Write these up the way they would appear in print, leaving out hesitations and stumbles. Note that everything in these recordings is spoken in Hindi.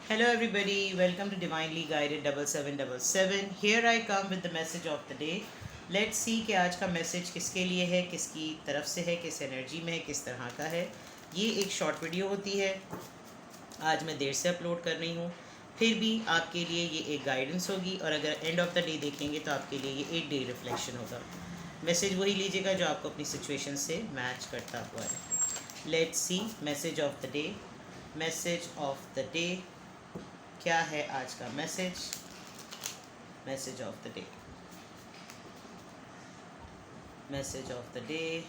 Hello, everybody. Welcome to Divinely Guided 7777. Here I come with the message of the day. Let's see कि आज का मैसेज किसके लिए है, किसकी तरफ से है, किस एनर्जी में है, किस तरह का है। ये एक शॉर्ट वीडियो होती है। आज मैं देर से अपलोड कर रही हूँ, फिर भी आपके लिए ये एक गाइडेंस होगी और अगर एंड ऑफ द डे देखेंगे तो आपके लिए ये एक डे रिफ्लेक्शन होगा। मैसेज वही लीजिएगा जो आपको अपनी सिचुएशन से मैच करता हुआ है। Let's see message of the day. Message of the day क्या है आज का message? Message of the day, message of the day,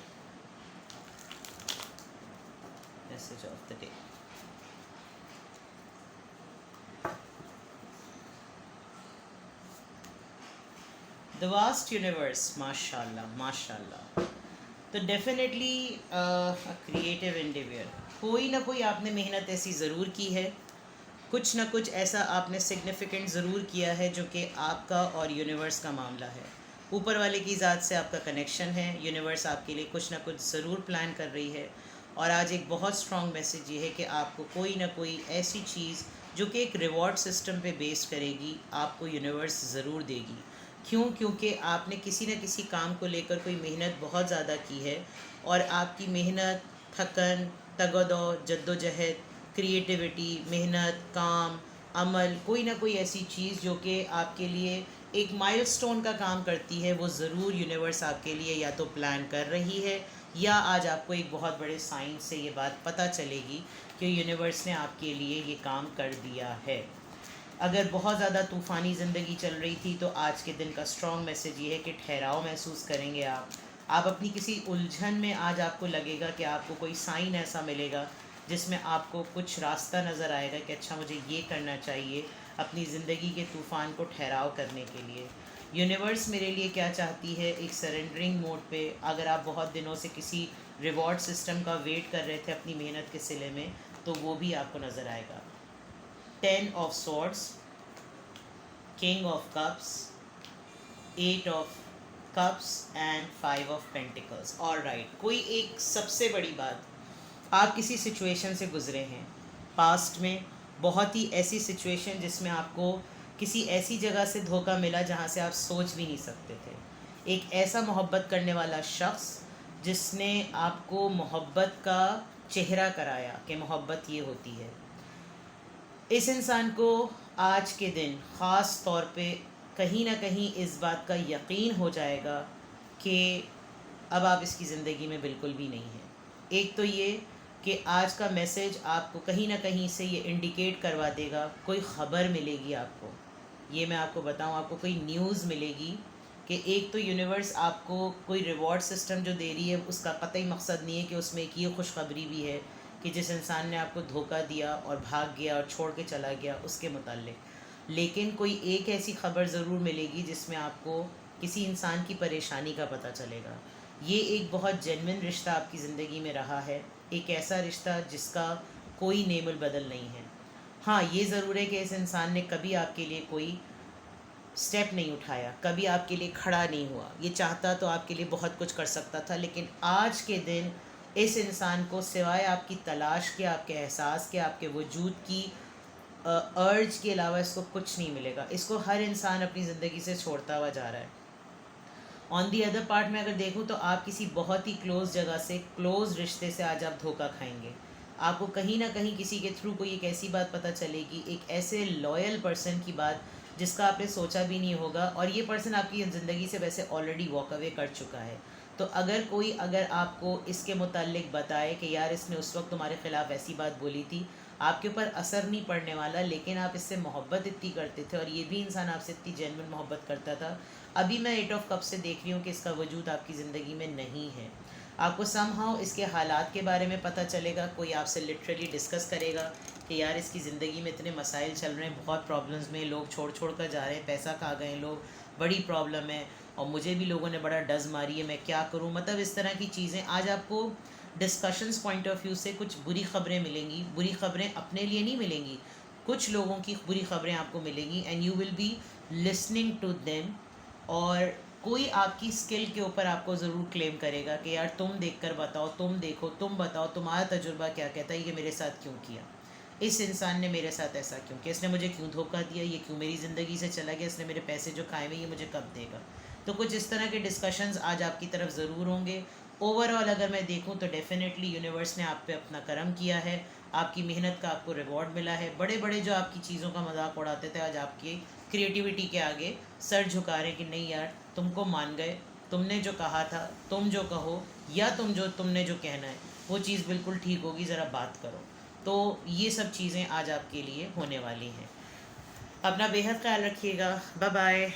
message of the day. The vast universe, माशाल्लाह माशाल्लाह। तो डेफिनेटली क्रिएटिव एंडेवियर, कोई ना कोई आपने मेहनत ऐसी ज़रूर की है, कुछ ना कुछ ऐसा आपने सिग्निफिकेंट ज़रूर किया है जो कि आपका और यूनिवर्स का मामला है। ऊपर वाले की ज़ात से आपका कनेक्शन है। यूनिवर्स आपके लिए कुछ ना कुछ ज़रूर प्लान कर रही है और आज एक बहुत स्ट्रॉन्ग मैसेज ये है कि आपको कोई ना कोई ऐसी चीज़ जो कि एक रिवॉर्ड सिस्टम पे बेस करेगी, आपको यूनिवर्स ज़रूर देगी। क्यों? क्योंकि आपने किसी न किसी काम को लेकर कोई मेहनत बहुत ज़्यादा की है और आपकी मेहनत, थकन, तगदो, जद्दोजहद, क्रिएटिविटी, मेहनत, काम, अमल, कोई ना कोई ऐसी चीज़ जो कि आपके लिए एक माइलस्टोन का काम करती है, वो ज़रूर यूनिवर्स आपके लिए या तो प्लान कर रही है या आज आपको एक बहुत बड़े साइन से ये बात पता चलेगी कि यूनिवर्स ने आपके लिए ये काम कर दिया है। अगर बहुत ज़्यादा तूफ़ानी ज़िंदगी चल रही थी तो आज के दिन का स्ट्रॉन्ग मैसेज ये है कि ठहराव महसूस करेंगे आप अपनी किसी उलझन में आज आपको लगेगा कि आपको कोई साइन ऐसा मिलेगा जिसमें आपको कुछ रास्ता नज़र आएगा कि अच्छा मुझे ये करना चाहिए अपनी ज़िंदगी के तूफ़ान को ठहराव करने के लिए। यूनिवर्स मेरे लिए क्या चाहती है, एक सरेंडरिंग मोड पे। अगर आप बहुत दिनों से किसी रिवॉर्ड सिस्टम का वेट कर रहे थे अपनी मेहनत के सिले में, तो वो भी आपको नज़र आएगा। 10 of swords, king of cups, 8 of cups and 5 of pentacles. Alright, कोई एक सबसे बड़ी बात, आप किसी सिचुएशन से गुज़रे हैं पास्ट में, बहुत ही ऐसी सिचुएशन जिसमें आपको किसी ऐसी जगह से धोखा मिला जहाँ से आप सोच भी नहीं सकते थे। एक ऐसा मोहब्बत करने वाला शख्स जिसने आपको मोहब्बत का चेहरा कराया कि मोहब्बत ये होती है। इस इंसान को आज के दिन ख़ास तौर पे कहीं ना कहीं इस बात का यकीन हो जाएगा कि अब आप इसकी ज़िंदगी में बिल्कुल भी नहीं हैं। एक तो ये कि आज का मैसेज आपको कहीं ना कहीं से ये इंडिकेट करवा देगा, कोई ख़बर मिलेगी आपको। ये मैं आपको बताऊं, आपको कोई न्यूज़ मिलेगी कि एक तो यूनिवर्स आपको कोई रिवॉर्ड सिस्टम जो दे रही है उसका कतई मकसद नहीं है कि उसमें एक ये खुशखबरी भी है कि जिस इंसान ने आपको धोखा दिया और भाग गया और छोड़ के चला गया उसके मुताल्लिक, लेकिन कोई एक ऐसी ख़बर ज़रूर मिलेगी जिसमें आपको किसी इंसान की परेशानी का पता चलेगा। ये एक बहुत जेन्युइन रिश्ता आपकी ज़िंदगी में रहा है, एक ऐसा रिश्ता जिसका कोई नेमुल बदल नहीं है। हाँ, ये ज़रूर है कि इस इंसान ने कभी आपके लिए कोई स्टेप नहीं उठाया, कभी आपके लिए खड़ा नहीं हुआ। ये चाहता तो आपके लिए बहुत कुछ कर सकता था, लेकिन आज के दिन इस इंसान को सिवाय आपकी तलाश के, आपके एहसास के, आपके वजूद की अर्ज के अलावा इसको कुछ नहीं मिलेगा। इसको हर इंसान अपनी ज़िंदगी से छोड़ता हुआ जा रहा है। ऑन दी अदर पार्ट में अगर देखूँ तो आप किसी बहुत ही क्लोज़ जगह से, क्लोज़ रिश्ते से आज आप धोखा खाएंगे। आपको कहीं ना कहीं किसी के थ्रू कोई एक ऐसी बात पता चलेगी, एक ऐसे लॉयल पर्सन की बात जिसका आपने सोचा भी नहीं होगा, और ये पर्सन आपकी ज़िंदगी से वैसे ऑलरेडी वॉक अवे कर चुका है। तो अगर आपको इसके मुताल्लिक बताए कि यार इसने उस वक्त तुम्हारे ख़िलाफ़ ऐसी बात बोली थी, आपके ऊपर असर नहीं पड़ने वाला, लेकिन आप इससे मोहब्बत इतनी करते थे और ये भी इंसान आपसे इतनी जेन्युइन मोहब्बत करता था। अभी मैं 8 ऑफ कप से देख रही हूँ कि इसका वजूद आपकी ज़िंदगी में नहीं है। आपको समहाउ इसके हालात के बारे में पता चलेगा, कोई आपसे लिटरली डिस्कस करेगा कि यार इसकी ज़िंदगी में इतने मसाइल चल रहे हैं, बहुत प्रॉब्लम्स में, लोग छोड़ छोड़ कर जा रहे हैं, पैसा खा गए लोग, बड़ी प्रॉब्लम है और मुझे भी लोगों ने बड़ा डज़ मारी है, मैं क्या करूँ। मतलब इस तरह की चीज़ें आज आपको डिस्कशंस पॉइंट ऑफ व्यू से कुछ बुरी ख़बरें मिलेंगी। बुरी ख़बरें अपने लिए नहीं मिलेंगी, कुछ लोगों की बुरी ख़बरें आपको मिलेंगी and you will be listening to them. और कोई आपकी स्किल के ऊपर आपको ज़रूर क्लेम करेगा कि यार तुम देखकर बताओ, तुम देखो, तुम बताओ, तुम्हारा तजुर्बा क्या कहता है, ये मेरे साथ क्यों किया। इस इंसान ने मेरे साथ ऐसा क्यों किया, इसने मुझे क्यों धोखा दिया, ये क्यों मेरी ज़िंदगी से चला गया, इसने मेरे पैसे जो खाए हुए ये मुझे कब देगा। तो कुछ इस तरह के डिस्कशंस आज आपकी तरफ ज़रूर होंगे। ओवरऑल अगर मैं देखूं तो डेफिनेटली यूनिवर्स ने आप पे अपना करम किया है, आपकी मेहनत का आपको रिवॉर्ड मिला है। बड़े बड़े जो आपकी चीज़ों का मजाक उड़ाते थे आज आपकी क्रिएटिविटी के आगे सर झुका रहे कि नहीं यार तुमको मान गए, तुमने जो कहा था, तुम जो कहो या तुमने जो कहना है वो चीज़ बिल्कुल ठीक होगी, ज़रा बात करो। तो ये सब चीज़ें आज आपके लिए होने वाली हैं। अपना बेहद ख्याल रखिएगा। Bye bye.